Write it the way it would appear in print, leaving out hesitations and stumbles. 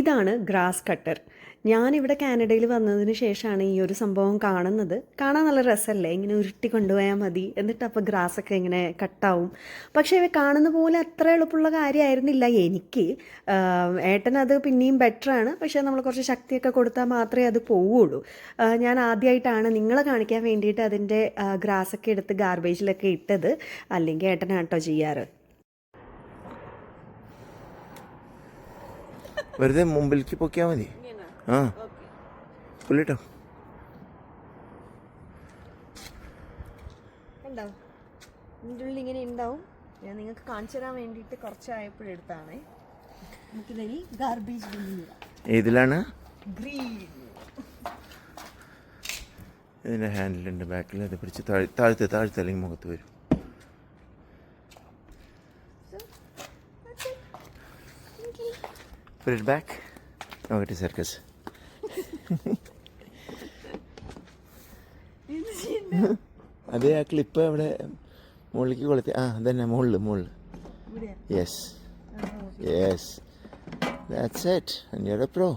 ഇതാണ് grass cutter. ഞാനിവിടെ കാനഡയിൽ വന്നതിന് ശേഷമാണ് ഈ ഒരു സംഭവം കാണുന്നത്. കാണാൻ നല്ല രസമല്ലേ, ഇങ്ങനെ ഉരുട്ടി കൊണ്ടുപോയാൽ മതി, എന്നിട്ട് അപ്പോൾ ഗ്രാസൊക്കെ ഇങ്ങനെ കട്ടാവും. പക്ഷേ ഇവ കാണുന്ന പോലെ അത്ര എളുപ്പമുള്ള കാര്യമായിരുന്നില്ല എനിക്ക്. ഏട്ടനത് പിന്നെയും ബെറ്ററാണ്, പക്ഷേ നമ്മൾ കുറച്ച് ശക്തിയൊക്കെ കൊടുത്താൽ മാത്രമേ അത് പോവുള്ളൂ. ഞാൻ ആദ്യമായിട്ടാണ് നിങ്ങളെ കാണിക്കാൻ വേണ്ടിയിട്ട് അതിൻ്റെ ഗ്രാസൊക്കെ എടുത്ത് ഗാർബേജിലൊക്കെ ഇട്ടത്. അല്ലെങ്കിൽ ഏട്ടനാട്ടോ ചെയ്യാറ്. വെറുതെ മുമ്പിലേക്ക് പൊക്കിയാൽ മതി. ആ പുള്ളിട്ടോ ഉണ്ടാവും, ഇതിൻ്റെ ഉള്ളിൽ ഇങ്ങനെ ഉണ്ടാവും. ഞാൻ നിങ്ങൾക്ക് കാണിച്ചു തരാൻ വേണ്ടിയിട്ട് കുറച്ചായപ്പോഴെടുത്താണ്. നമുക്കിതിനി ഗാർബേജ് ബിന്നിടാം. ഏതിലാണ്? ഗ്രീൻ. ഇതിൻ്റെ ഹാൻഡിലുണ്ട് ബാക്കിൽ. അത് പിടിച്ച് താഴ്ത്ത് അല്ലെങ്കിൽ മുഖത്ത് വരും. Put it back. നോക്കട്ടെ സർക്കസ്. അതേ ആ ക്ലിപ്പ് അവിടെ മുകളിലേക്ക് കൊളുത്തി. ആ അതന്നെ മുകളിൽ. Yes that's it. And you're a pro.